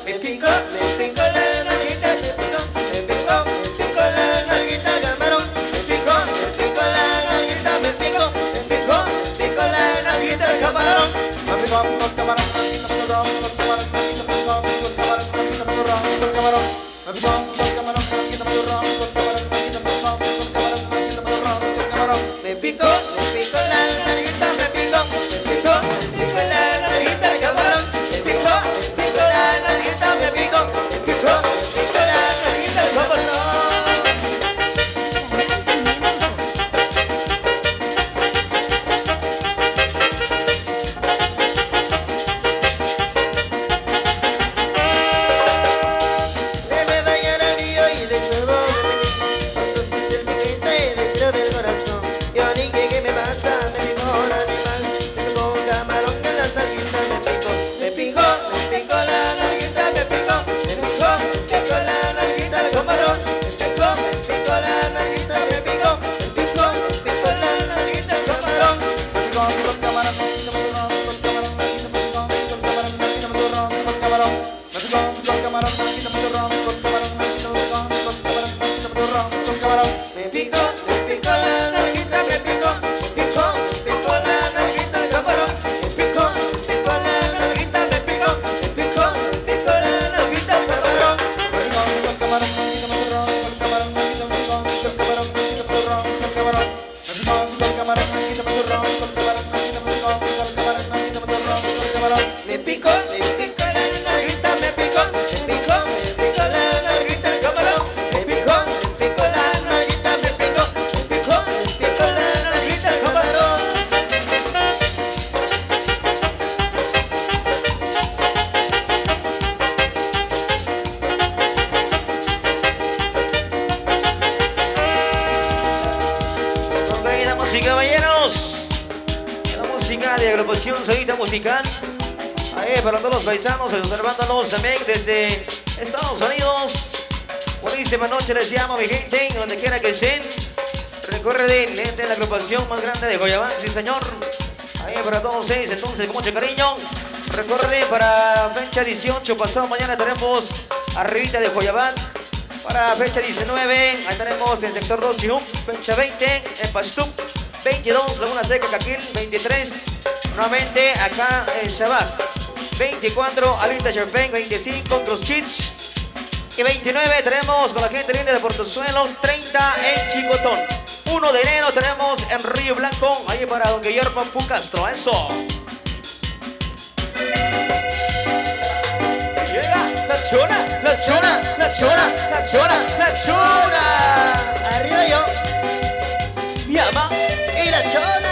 Me picó la nalguita, me picó la nalguita al camarón. Me picó la nalguita, me picó la nalguita al camarón. Me picó la nalguita, me picó la nalguita al camarón. Me picó la nalguita, me picó la nalguita al camarón. Me bañar al río y de todo me metí. Cuando siente el piquete dentro del corazón. Yo dije, ¿qué me pasa? Me picó un animal. Me picó un camarón en la nalguita. Me picó la nalguita. Me picó la nalguita al camarón. Me picó la nalguita. Me picó la nalguita al camarón. Me picó la nalguita, me picó la nalguita al camarón. Me picó la nalguita, me picó la nalguita al camarón. Me picó la nalguita, me picó la nalguita al camarón. Me picó la nalguita, me picó la nalguita al camarón. Ok, damas y caballeros, la música de agrupación Solita Musical. Ahí para todos los paisanos observándonos también desde Estados Unidos. Buenísima noche les llamo, mi gente, donde quiera que estén. Recuerden, gente, la agrupación más grande de Guayabán, sí señor. Ahí para todos ustedes, entonces, con mucho cariño. Recuerden, para fecha 18, pasado mañana tenemos arribita de Guayabán. Para fecha 19, ahí tenemos en sector 2 Chihup. Fecha 20, en Pastup. 22, Laguna Seca, Caquil. 23, nuevamente acá en Shabac. 24, Alita Champagne. 25, Cruz Chich. Y 29 tenemos con la gente linda de Portozuelo. 30 en Chicotón. 1 de enero tenemos en Río Blanco. Ahí para don Guillermo Pucastro. Eso. Llega la chona, la chona, la chona, la chona, la chona. Arriba yo Mi ama. y la chona.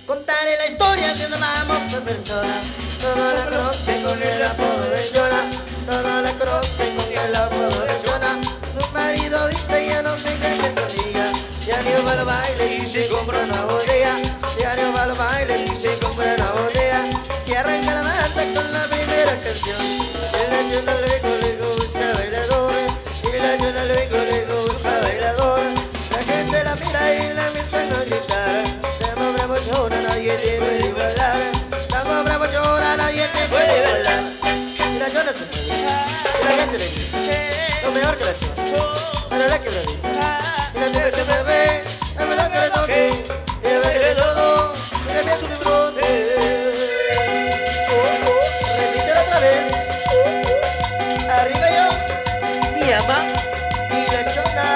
Contaré la historia de una famosa persona. Todos la conocen con el apodo de Chona. Todos la conocen con el apodo de Chona. Su marido dice ya no sé qué me diga. Diario va al baile y se compra una botella. Diario va al baile y se compra una botella. Se arranca la mata con la primera canción. Y la Chona luego busca bailadora. Y la Chona luego busca bailadora. La gente la mira y la empiezan a gritar. Estamos bravo Chona, nadie te puede bailar. Estamos bravo Chona, nadie te puede bailar. Y la Chona se mueve. Y la gente le dice lo mejor que la Chona. Para la que la dice. Y la Chona se mueve. Es verdad que le toque. Y es verdad que le todo. Y le pienso un brote. Repítelo otra vez. Arriba yo Mi ama. y la Chona.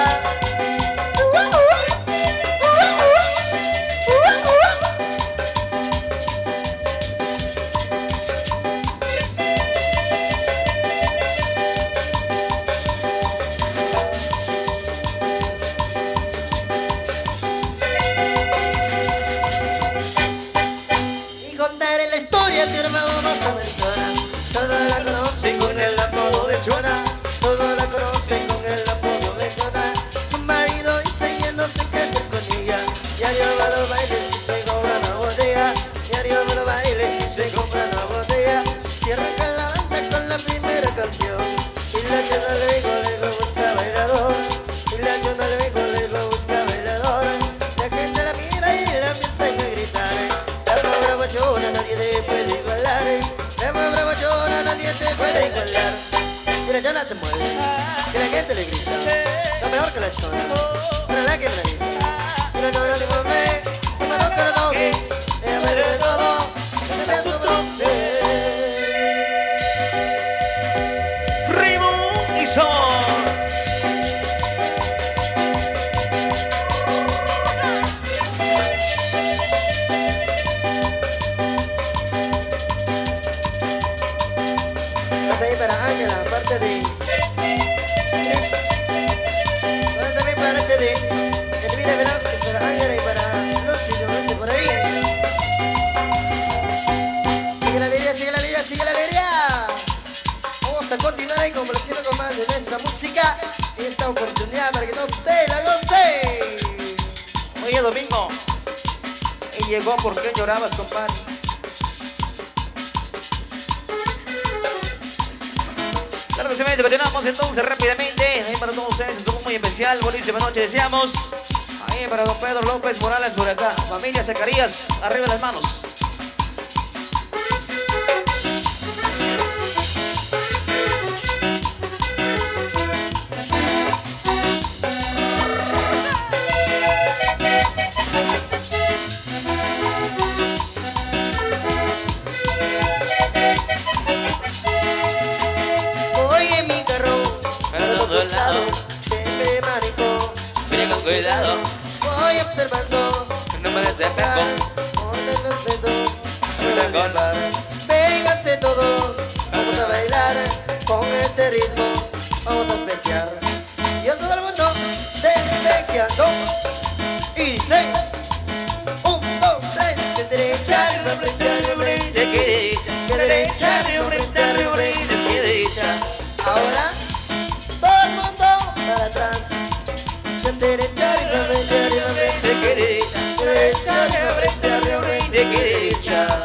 Y contaré la historia de una famosa persona. Todos la conocen con el apodo de Chona. Todos la conocen con el apodo de Chona. Su marido dice que no sé qué hacer con ella. Ya lleva los bailes y se cobra la botella. así arranca la banda con la primera canción. Y la chona le dijo, busca bailador. Y la chona le dijo, busca bailador. La gente la mira y la empieza a gritar. La pobre guachona nadie te puede igualar. La pobre guachona nadie te puede igualar. Y la chona se mueve, y la gente le grita, lo mejor que la chona, para la que me la grita. Y la chona le mueve, y me toca la toque, ella me de todo, me pienso bloque. Ritmo y son. También para Ángela, parte de Cris. También para parte de Elvira Velázquez, para Ángela y para Lucy, no sé por ahí. Sigue la alegría, sigue la alegría, sigue la alegría. Vamos a continuar ahí complaciendo con más de nuestra música. Y esta oportunidad para que no usted la goce. Oye, Domingo. Y llegó, ¿por qué llorabas, compadre? Claro que sí, continuamos entonces rápidamente. Ahí para todos ustedes, estuvo muy especial. Buenísima noche, deseamos. Ahí para don Pedro López Morales por acá. Familia Zacarías, arriba las manos. Siempre manico, Mira con cuidado, voy observando, no me des de con el bar. Vénganse todos, vamos a bailar con este ritmo, vamos a espejear. Y a todo el mundo despejeando. Y dice 1, 2, 3, de derecha, de frente, de derecha, de derecha, de frente, de derecha. Ahora todo el mundo para atrás. De derecha, de frente, de frente, de derecha, de derecha, de frente, de frente, de derecha.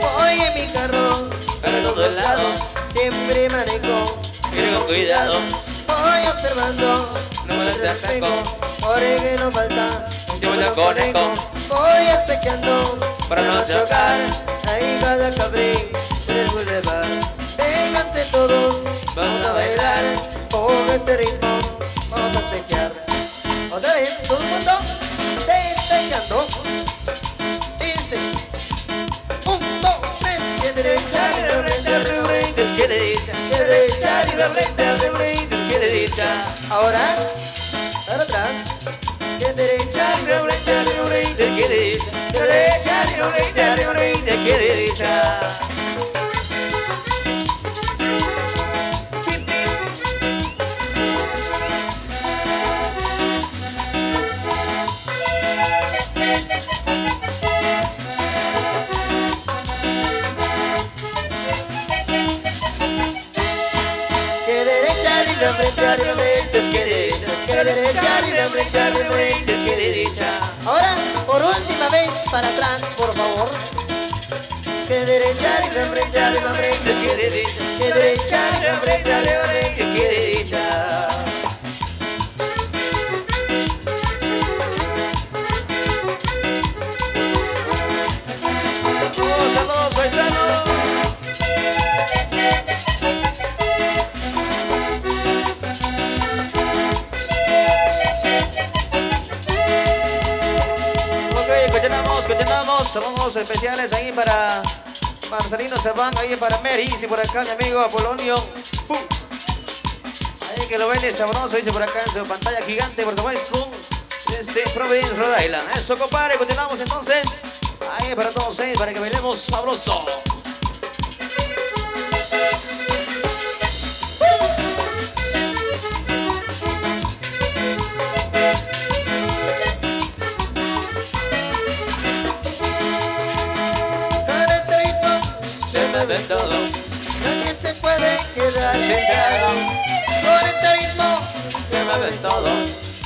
Voy en mi carro Para todos lados, siempre manejo. mira con cuidado, Voy observando, no me des de respeto, ataco. por que no falta. Yo me lo conozco. Voy espejeando Para no chocar. ahí cada cabrón del boulevard. Vénganse todos, vamos a bailar con este ritmo, vamos a espejear. Otra vez, todo el mundo despejando. Dice 1, 2, 3, que derecha, de frente, de frente, Es que derecha, que derecha, de frente, de frente. es que derecha. Ahora, para atrás, de derecha, de frente, de frente, Es que derecha, de derecha, de frente, de frente. es que derecha. Que derecha, arriba, frente, arriba, frente, Es que derecha, que derecha, arriba, frente, arriba, frente. es que derecha. Ahora, por última vez, para atrás, por favor. Que derecha, arriba, frente, arriba, frente. Es que derecha, Que derecha, arriba, frente, arriba, frente. es que derecha. Saludos, paisanos. Ok, continuamos. Saludos especiales ahí para Marcelino Serván, ahí para Mary, y por acá mi amigo Apolonio. Ahí que lo ven sabroso, dice por acá en su pantalla gigante, por supuesto. Desde Providence, Rhode Island. Eso, compadre, continuamos entonces. Ahí para todos ustedes, para que bailemos sabroso. mueve todo. Nadie se puede quedar Sentado. Con este ritmo Se mueve todo.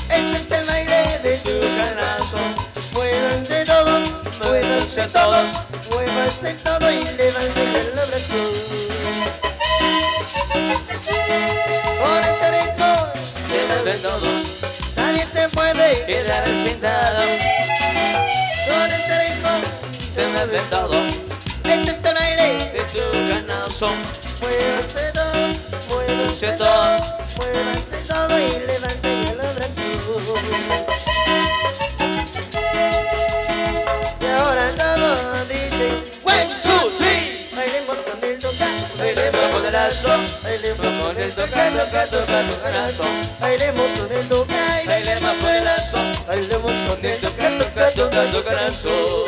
este es el baile de Tu corazón. Muévanse todos, muévanse Muévanse todos, todos. muévanse todo y levanten el brazo. Con este ritmo Se mueve todo. nadie se puede Quedar quedar sentado. Con este ritmo Se mueve todo. este es el baile. De tu corazón. Muévanse todos, muévanse Muévanse todos, todo. muévanse todo y levanten el brazo. Y ahora todos dicen, 1, 2, 3. bailemos con el tocar, Bailemos con el lazo. bailemos Con el tocar, tocar, tocar, corazón. bailemos con el tocar, Bailemos con el lazo. bailemos con el Tocar, tocar, tocar, tocar, tu corazón.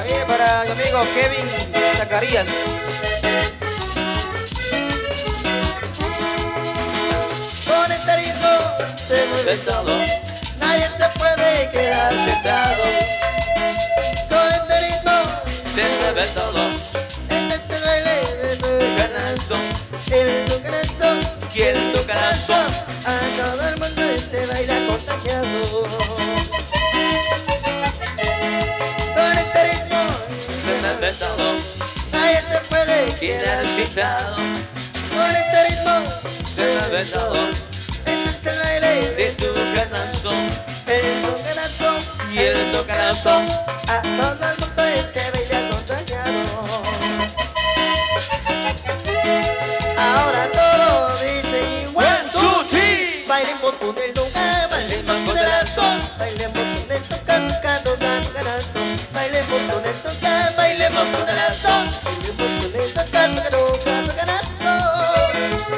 Ahí para mi amigo Kevin Zacarías. con este ritmo se mueve Sentado. nadie se puede quedar Sentado. con este ritmo, Se mueve todo. este es el baile de tu Corazón. el tu corazón, Y el tu corazón. a todo el mundo este baila contagiado. Con este ritmo Se mueve todo. nadie se puede Quedar sentado. con este ritmo, Se mueve todo. este es el baile De tu corazón. el tu corazón, Y el tu corazón. a todo el mundo este baila contagiado. Ahora todos dicen 1, 2, 3. bailemos con el tocar, bailemos con el corazón, bailemos con el tocar, tocar, tocar, corazón, bailemos con el tocar, bailemos con el corazón, bailemos con el tocar, tocar, tocar, corazón.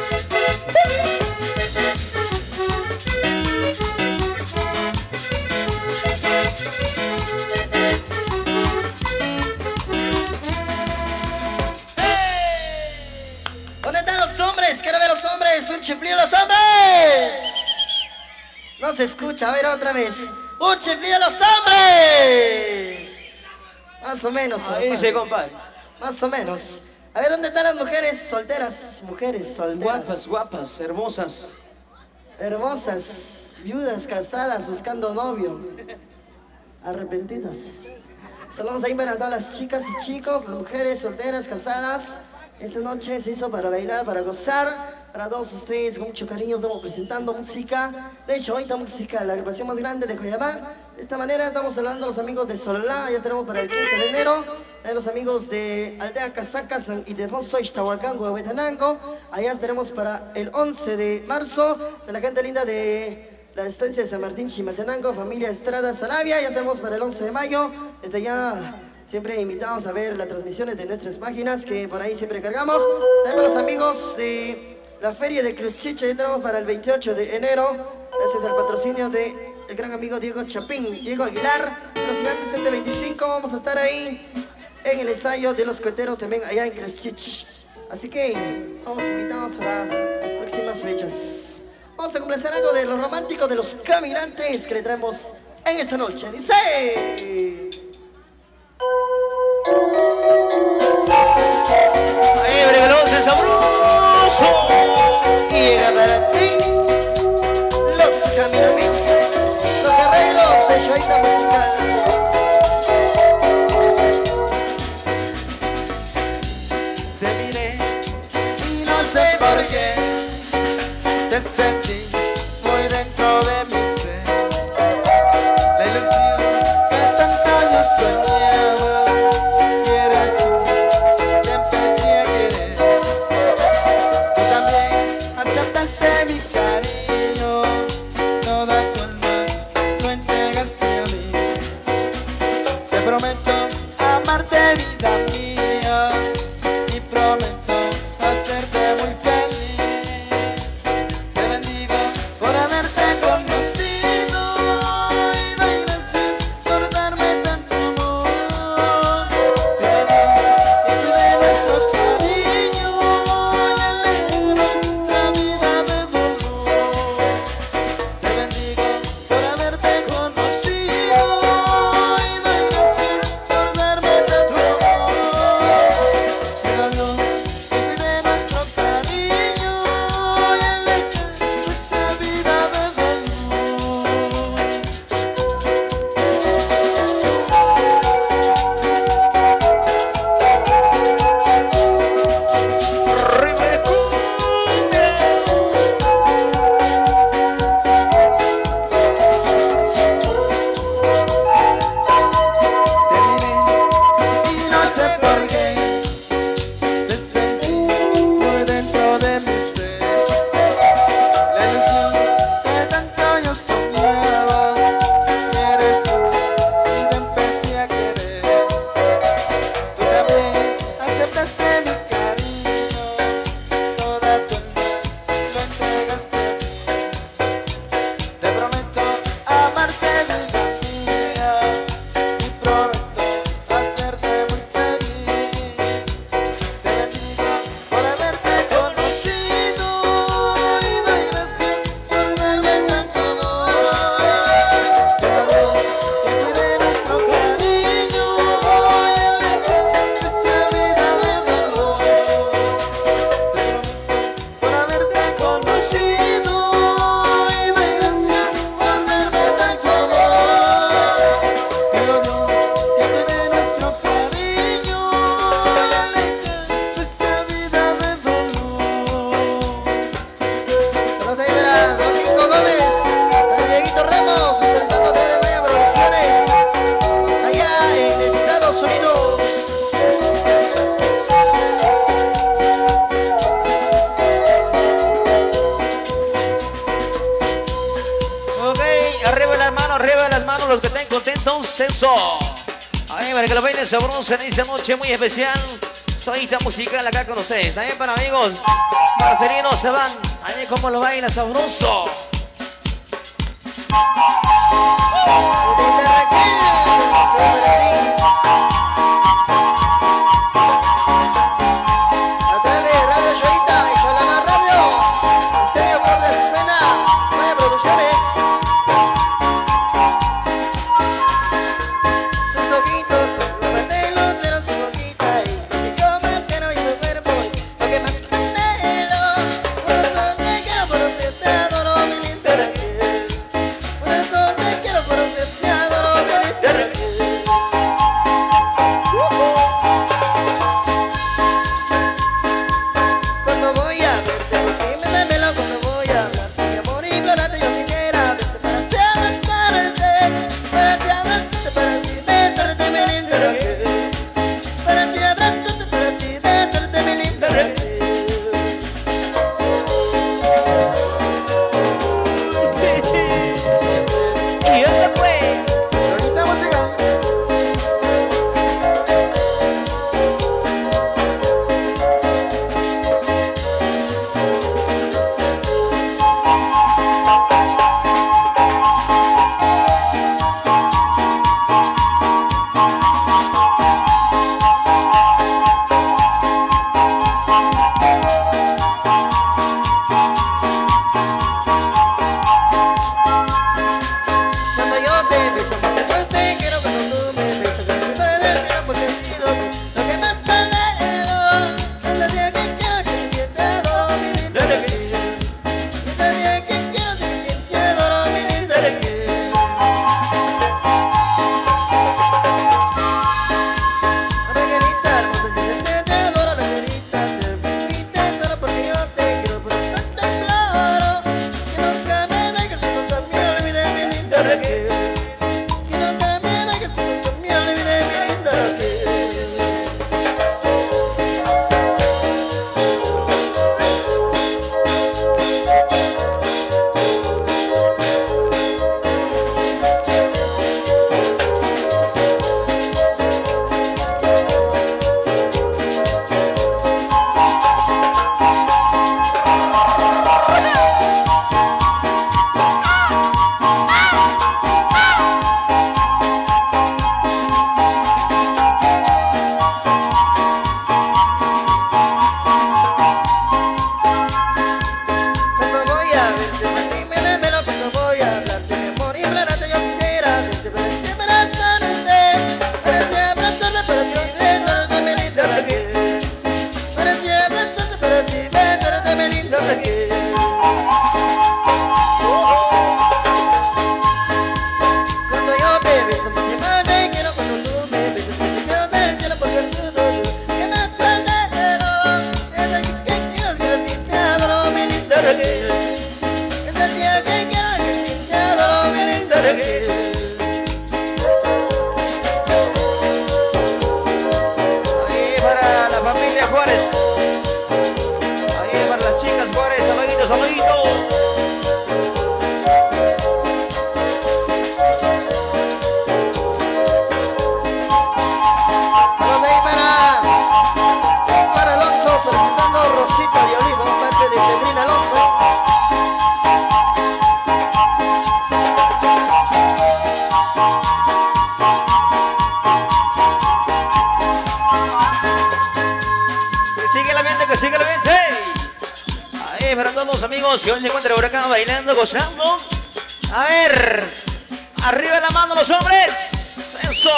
¿Dónde están los hombres? Quiero ver los hombres, un chiflido a los hombres. No se escucha, a ver otra vez. ¡Un chiflido a los hombres! Más o menos. Ahí papá. se compadre. Más o menos. A ver, ¿dónde están las mujeres solteras? Mujeres solteras. Guapas, guapas, hermosas. Hermosas, viudas, casadas, buscando novio. Arrepentidas. Saludos ahí para todas las chicas y chicos, las mujeres solteras, casadas. Esta noche se hizo para bailar, para gozar. Para todos ustedes, con mucho cariño, estamos presentando música. De hecho, hoy esta música, la agrupación más grande de Coyamá. De esta manera estamos saludando a los amigos de Sololá. Ya tenemos para el 15 de enero. A los amigos de Aldea Casacas y de Fonso Ixtahualcango, Huehuetenango. Allá tenemos para el 11 de marzo. De la gente linda de la estancia de San Martín, Chimaltenango, familia Estrada, Sarabia. Ya tenemos para el 11 de mayo. Desde ya siempre invitamos a ver las transmisiones de nuestras páginas que por ahí siempre cargamos. Tenemos los amigos de la feria de Cruzchiche. Ya tenemos para el 28 de enero. Gracias al patrocinio de el gran amigo Diego Chapín, Diego Aguilar. Los gigantes el 25 vamos a estar ahí en el ensayo de los coheteros también allá en Cruzchiche. Así que vamos invitados para próximas fechas. Vamos a complacer algo de lo romántico de los caminantes que le traemos en esta noche. Dice... Ahí, breveloso, sabroso. Y llega para ti los caminamix, los arreglos de Shoita Musical. Te miré y no sé por qué te sentí muy dentro de mi ser. La ilusión que tanto yo soñaba, y eras tú, te empecé a querer. Tú también aceptaste mi cariño, toda tu alma lo entregaste a mí. Te prometo amarte, vida mía, y prometo hacerte muy feliz. Te bendigo todos los que estén contentos, eso. Ahí para que lo bailen sabroso en esta noche muy especial. Sonita musical acá con ustedes. También para amigos, parcerinos se van. Ahí como lo baila sabroso. Atrás de Radio Yoita y Cholama Radio, Estéreo Flor de Azucena, Maya Producciones. Sus ojitos son su pantelo, pero su boquita es lo que yo más quiero y su cuerpo es lo que más anhelo. Por eso te quiero, por eso te adoro, mi linda Raquel. Por eso te quiero, por eso te adoro, mi linda Raquel. Cuando voy a verte, por ti me desvelo. Cuando voy a hablarte, mi amor, y implorarte, yo quisiera verte para así abrazarte, para así abrazarte, para así besarte, mi linda Raquel. Para así abrazarte, para así besarte, mi linda Raquel. Y este fue. Sonita musical. Cuando yo te beso más fuerte, quiero cuando tú me besas, quiero que todo el cielo porque has sido tú lo que más anhelo. Desde día que quiero, que te adoro, mi linda Raquel. Desde día que quiero, que te adoro, mi linda Raquel. Raquelita hermosa, yo te adoro, Raquelita, te adoro porque yo te quiero, por eso te imploro que nunca me dejes, que nunca me olvides, mi linda Raquel. Que nunca me dejes, que nunca me olvides, mi linda Raquel. Cuando voy a verte, por ti me desvelo. Cuando voy a hablarte, mi amor, y implorarte, yo quisiera verte para así abrazarte, para así abrazarte, para así besarte, mi linda Raquel. Para así abrazarte, para así besarte, mi linda Raquel. Cuando yo te beso más y más te quiero, cuando tú me besas me quedo del cielo porque es tú que más anhelo. Desde que quiero, que te adoro, mi linda Raquel. Desde día que quiero, que te adoro, mi linda Raquel. Ahí para la familia Juárez. Ahí para las chicas Juárez. Saluditos, saluditos. Saludos ahí para Alonso, solicitando Rosita de Olivo, parte de Pedrina Alonso. Que sigue la mente, que sigue la mente. Ahí para todos los amigos que hoy se encuentran por acá bailando, gozando. A ver, arriba la mano los hombres. Eso.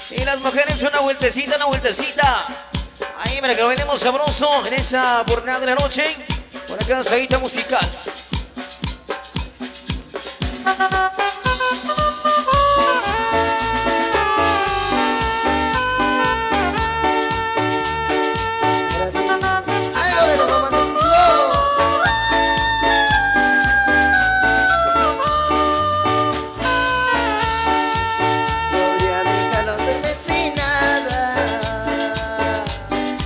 Y las mujeres una vueltecita, una vueltecita. Ahí para que lo bailemos sabroso en esa jornada de la noche. Por acá Sonita musical. Algo de lo romanticismo. Podría dejarlo de sin nada.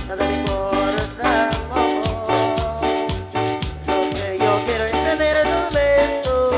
Nada me importa, amor. Lo que yo quiero es tener tus besos.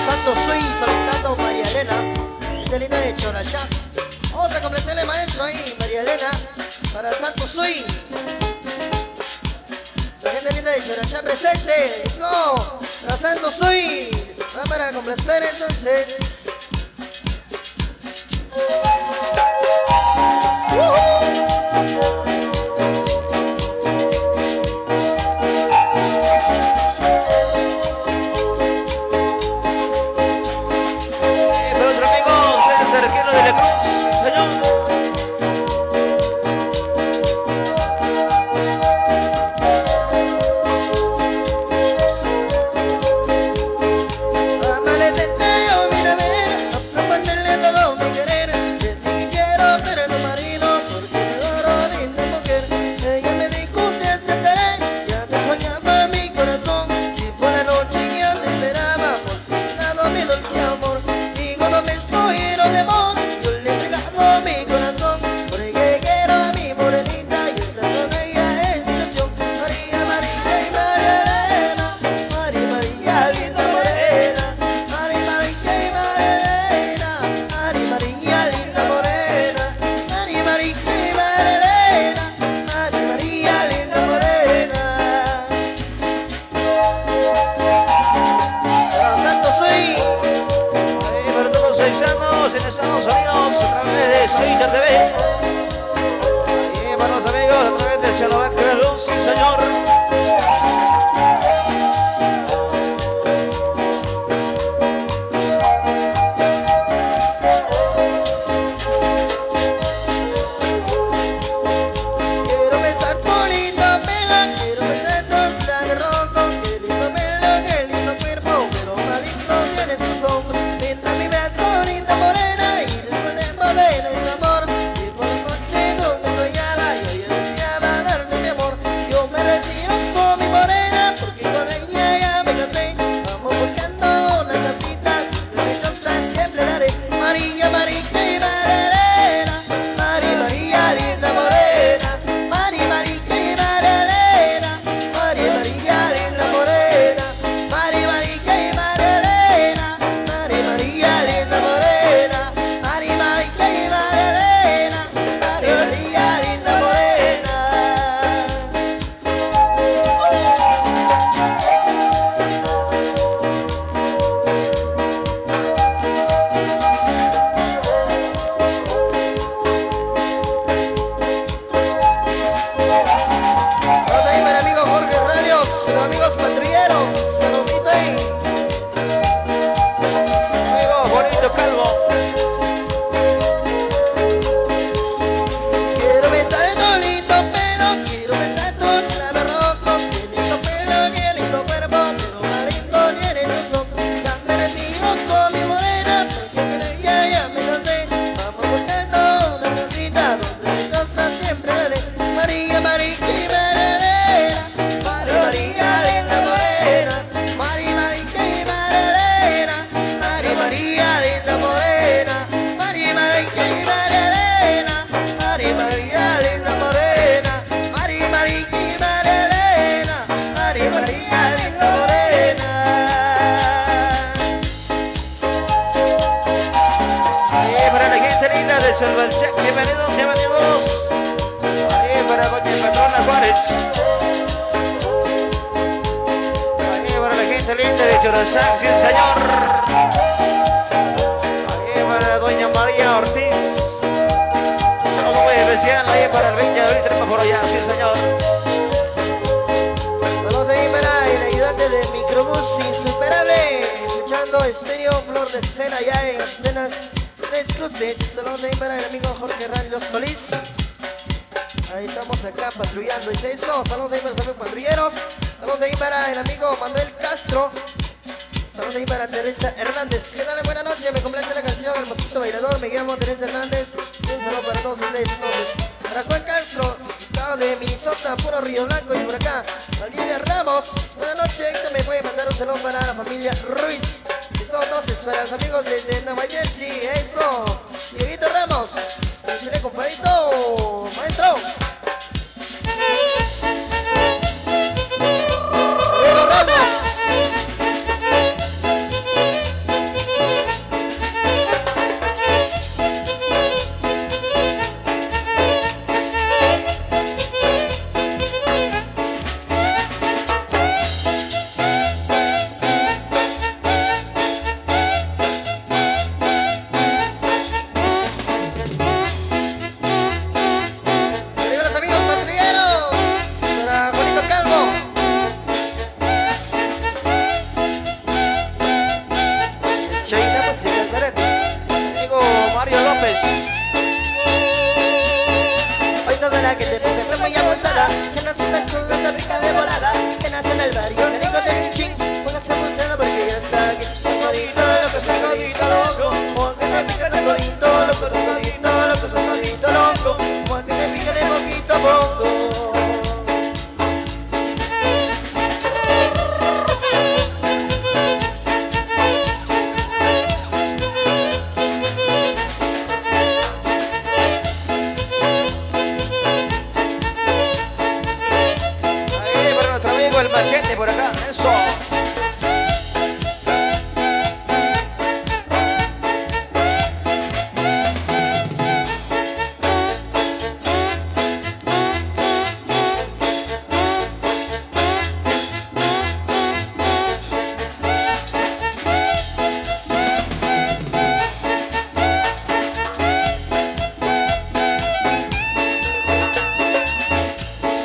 Santo Sui solicitando María Elena, esta linda de Chorachá. Vamos a complacerle, maestro, ahí, María Elena, para Santo Sui. La gente linda de Chorachá presente, eso, para Santo Sui. Va para complacer entonces. En Estados Unidos a través de Solita TV y para los amigos a través de Celovac TV 2, sí señor. Quiero besar tu lindo pelo, quiero besar tus labios rojos, qué lindo pelo, qué lindo cuerpo, pero más lindo tiene tus ojos. Linda mi brazo, linda morena, y después de poder el amor, y por la noche tú me soñaba, y yo deseaba darte mi amor. Yo me retiro con mi morena, porque con ella ya me casé. Vamos buscando una casita, preciosa siempre la haré. María, María y María, María, María, linda morena. María, María y María, María, María, linda morena. María, María y María, María, María, linda morena. María, María y María, María, María, linda morena. Vamos ahí para el amigo Jorge Ralios, los amigos patrulleros, saludito ahí. Amigo bonito calvo. Quiero besar tu lindo pelo, quiero besar tus labios rojos, qué lindo pelo, qué lindo cuerpo, pero más lindo tiene tus ojos. Ya me retiro con mi morena, porque con ella ya me casé. Vamos buscando una casita donde preciosa siempre la haré. María, María y María, María, María, linda morena. María, María y María, María, María, linda morena. María, María y María, María, María, linda morena. María, María y María, María, María, linda morena. Ahí para la gente linda de Salvalchac, bienvenidos, bienvenidos. Ahí para Doña Patrona Juárez. Ahí para la gente linda de Chorosac, sí señor. Ahí para Doña María Ortiz. Saludo muy especial ahí para el 20 de abril, tenemos por allá, sí señor. Vamos a ir para el ayudante de Microbús insuperable, escuchando Estéreo Flor de Cena ya en Cenas Tres Cruces. Saludos ahí para el amigo Jorge Ralios Solís. Ahí estamos acá patrullando, dice eso. Saludos ahí para los amigos patrulleros. Saludos ahí para el amigo Manuel Castro. Saludos ahí para Teresa Hernández. ¿Qué tal? Buenas noches, me complace la canción El Mosquito Bailador. Me llamo Teresa Hernández. Un saludo para todos ustedes. Entonces, para Juan Castro, estado de Minnesota, puro Río Blanco. Y por acá, Olivia Ramos. Buenas noches, Héctor, me puede mandar un saludo para la familia Ruiz. Eso entonces, para los amigos de Nueva Jersey. Eso, Dieguito Ramos. Decirle, compadrito, maestro. Diego Ramos. Linda música, espérate. Amigo Mario López. Hoy toda la que te ponga está muy abusada, que no se sacuda, te pica de volada, que nace en el barrio, que digo del ching, póngase abusada porque ya está aquí. Sacudito, loco, sacudito, loco, como que te pica sacudito, loco, sacudito, loco, sacudito, loco, como que te pica de poquito a poco. Ahí para nuestro amigo el Machete por acá. Eso.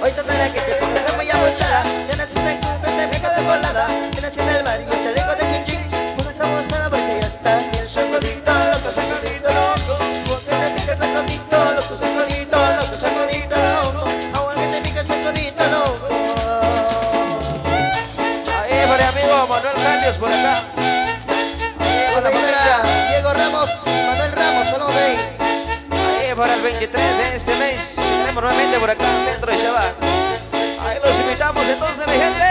Hoy toda la que te ponga está muy abusada, que no se sacuda, te pica de volada, que nace en el barrio, se lego de ching ching, póngase abusada porque ya está aquí. El sacudito, loco, sacudito, loco, como que te pica sacudito, loco, sacudito, loco, sacudito, loco, agua que te pica sacudito, loco. Ahí para el amigo Manuel Cambios por acá. Ahí para la familia. Diego Ramos, Manuel Ramos, saludos de ahí. Ahí para el 23 de este mes. Tenemos nuevamente por acá en el centro de Shabbat. Ahí los invitamos entonces, mi gente.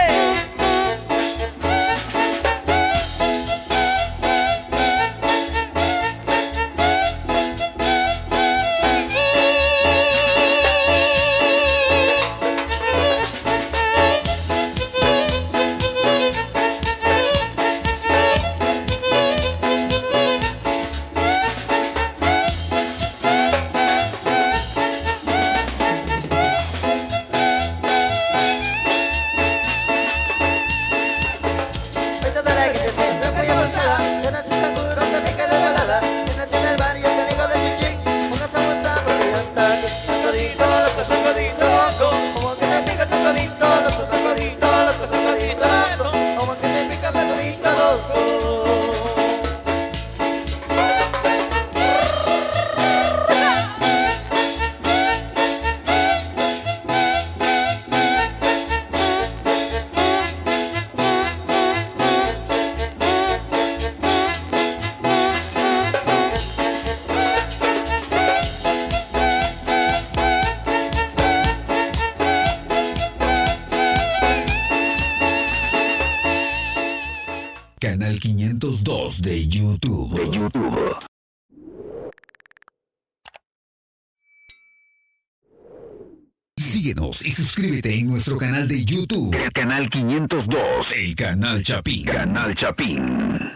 Hoy toda la que te ponga está muy abusada, que no se sacuda, te pica de volada, que nace en el barrio, se lego de ching ching, póngase abusada porque ya está aquí. Sacudito, loco, sacudito, loco, como que te pica sacudito, loco, sacudito, loco, sacudito, loco, como que te pica sacudito, loco. Canal 502 de YouTube. Síguenos y suscríbete en nuestro canal de YouTube. Canal 502. El Canal Chapín. Canal Chapín.